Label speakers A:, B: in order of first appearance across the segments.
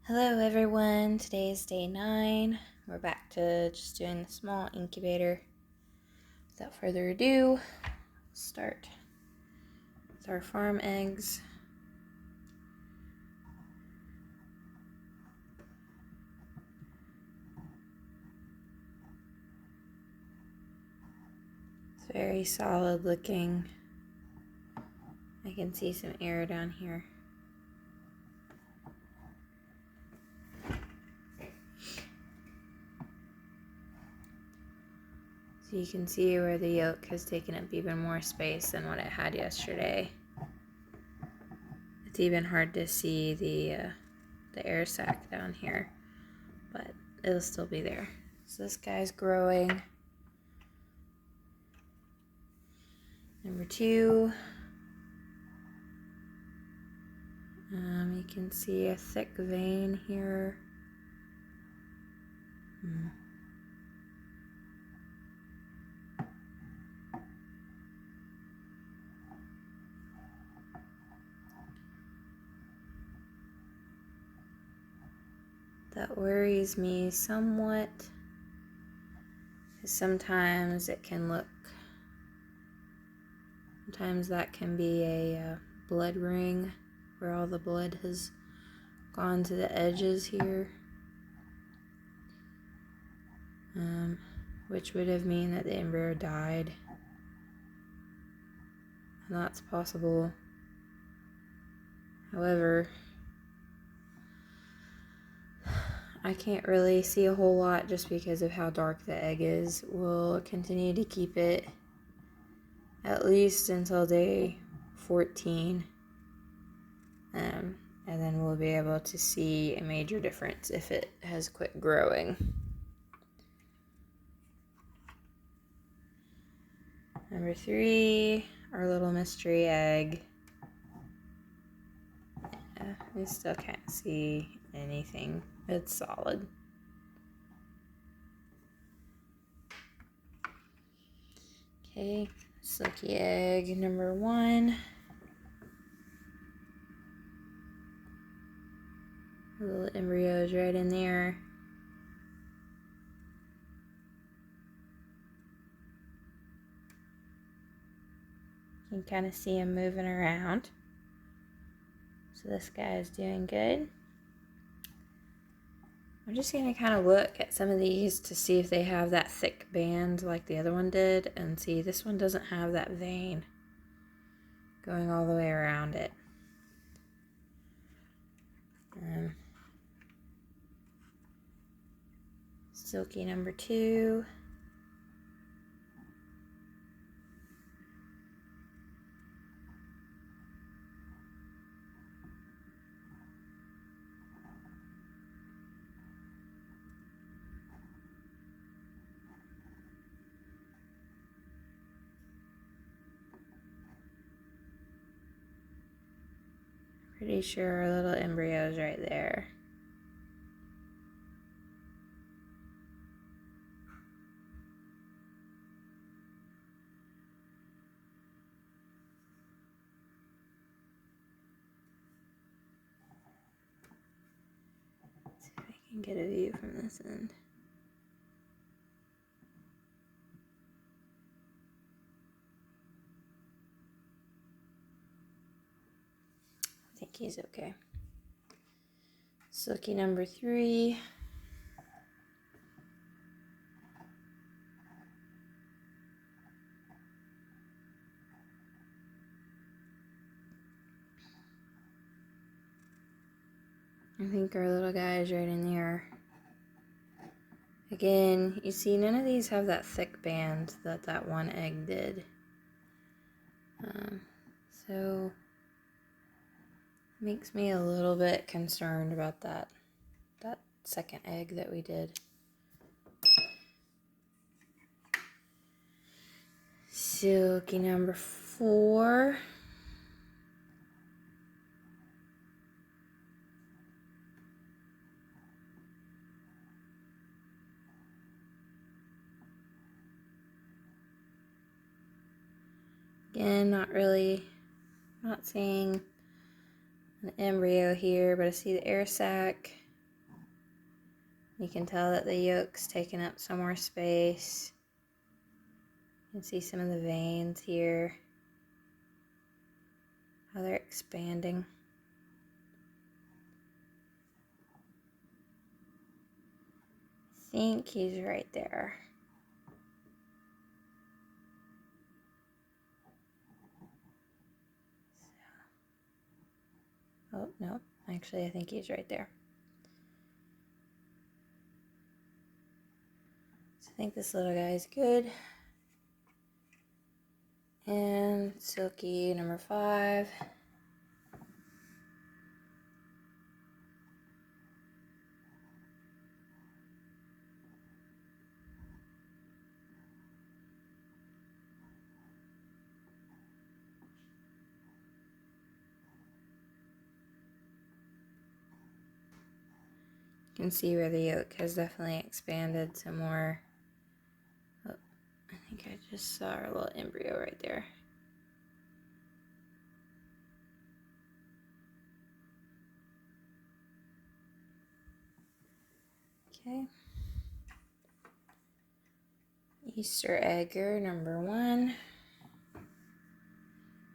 A: Hello everyone, today is day 9. We're back to just doing the small incubator. Without further ado, start with our farm eggs. It's very solid looking. I can see some air down here. So you can see where the yolk has taken up even more space than what it had yesterday. It's even hard to see the air sac down here, but it'll still be there. So this guy's growing. Number 2. You can see a thick vein here. That worries me somewhat, because sometimes that can be a blood ring where all the blood has gone to the edges here, which would have mean that the embryo died, and that's possible. However, I can't really see a whole lot just because of how dark the egg is. We'll continue to keep it at least until day 14, and then we'll be able to see a major difference if it has quit growing. Number 3, our little mystery egg. Yeah, we still can't see anything. It's solid. Okay, silky egg number 1. The little embryo is right in there. You can kind of see him moving around. So this guy is doing good. I'm just going to kind of look at some of these to see if they have that thick band like the other one did, and see this one doesn't have that vein going all the way around it. Silky number 2. Pretty sure our little embryo is right there. Let's see if I can get a view from this end. I think he's okay. Silky number 3. I think our little guy is right in there. Again, you see none of these have that thick band that one egg did. So makes me a little bit concerned about that second egg that we did. Silky number 4. Again, not seeing an embryo here, but I see the air sac. You can tell that the yolk's taking up some more space. You can see some of the veins here, how they're expanding. I think he's right there. Oh, no, actually I think he's right there. So I think this little guy is good. And silky number 5. You can see where the yolk has definitely expanded some more. Oh, I think I just saw our little embryo right there. Okay. Easter egger number 1.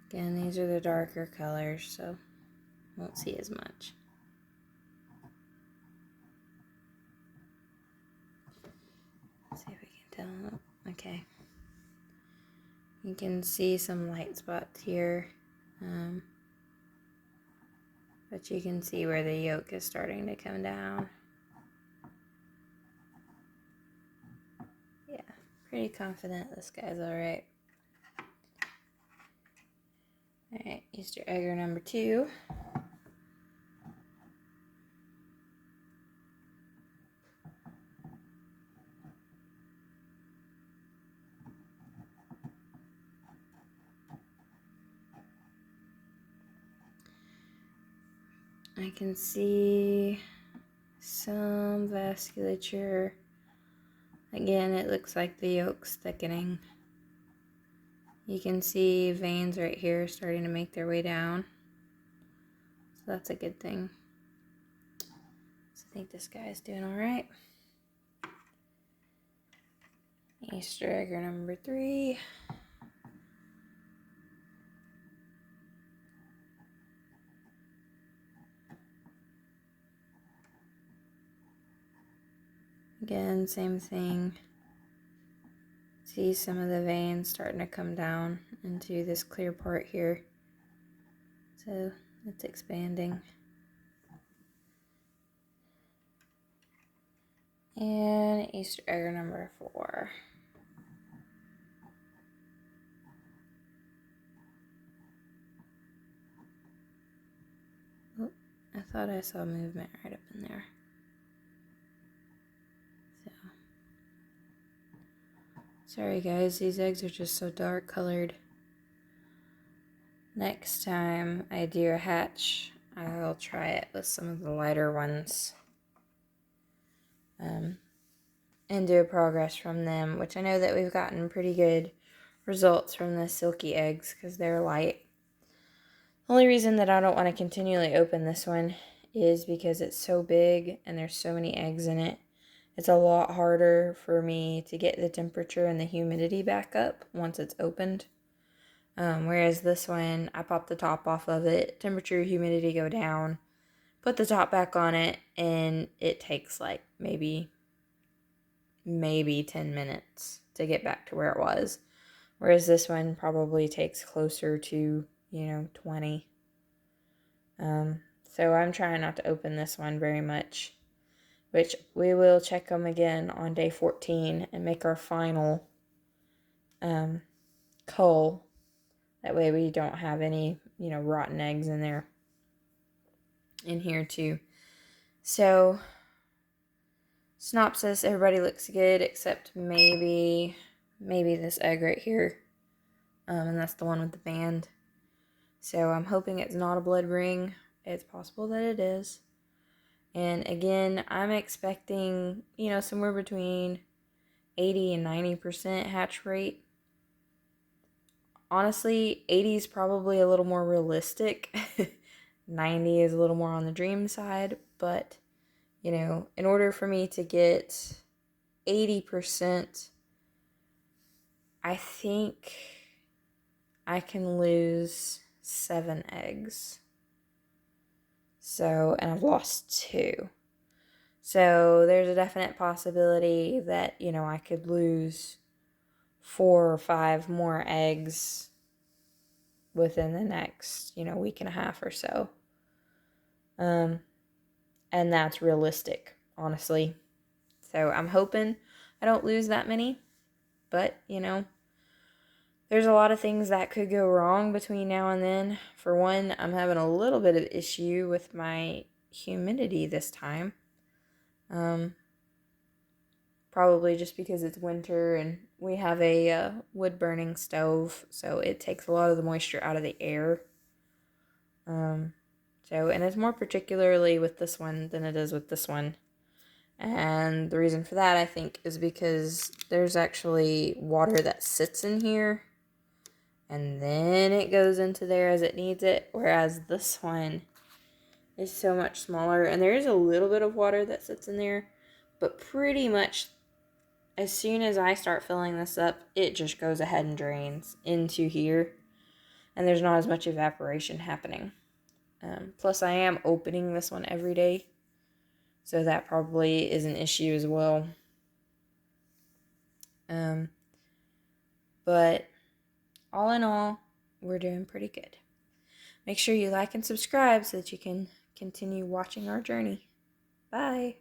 A: Again, these are the darker colors, so won't see as much. Let's see if we can tell. Okay. You can see some light spots here. But you can see where the yolk is starting to come down. Yeah, pretty confident this guy's alright. Alright, Easter egger number 2. I can see some vasculature. Again, it looks like the yolk's thickening. You can see veins right here starting to make their way down. So that's a good thing. So I think this guy's doing alright. Easter egger number 3. Again, same thing. See some of the veins starting to come down into this clear part here. So it's expanding. And Easter egger number 4. Oh, I thought I saw movement right up in there. So, sorry guys, these eggs are just so dark colored. Next time I do a hatch, I'll try it with some of the lighter ones. And do a progress from them, which I know that we've gotten pretty good results from the silky eggs because they're light. The only reason that I don't want to continually open this one is because it's so big and there's so many eggs in it. It's a lot harder for me to get the temperature and the humidity back up once it's opened. Whereas this one, I pop the top off of it, temperature, humidity go down, put the top back on it, and it takes like maybe 10 minutes to get back to where it was. Whereas this one probably takes closer to, 20. So I'm trying not to open this one very much, which we will check them again on day 14 and make our final cull. That way we don't have any, rotten eggs in there, in here too. So, synopsis, everybody looks good except maybe this egg right here. And that's the one with the band. So I'm hoping it's not a blood ring. It's possible that it is. And again, I'm expecting, somewhere between 80 and 90% hatch rate. Honestly, 80 is probably a little more realistic. 90 is a little more on the dream side, but You know, in order for me to get 80%, I think I can lose 7 eggs. So, and I've lost 2. So there's a definite possibility that, you know, I could lose 4 or 5 more eggs within the next, you know, week and a half or so. And that's realistic, honestly. So I'm hoping I don't lose that many, but, you know, there's a lot of things that could go wrong between now and then. For one, I'm having a little bit of issue with my humidity this time. Probably just because it's winter and we have a wood burning stove, so it takes a lot of the moisture out of the air. And it's more particularly with this one than it is with this one. And the reason for that, I think, is because there's actually water that sits in here and then it goes into there as it needs it, whereas this one is so much smaller, and there is a little bit of water that sits in there, but pretty much as soon as I start filling this up, it just goes ahead and drains into here, and there's not as much evaporation happening. Plus, I am opening this one every day, so that probably is an issue as well. But all in all, we're doing pretty good. Make sure you like and subscribe so that you can continue watching our journey. Bye.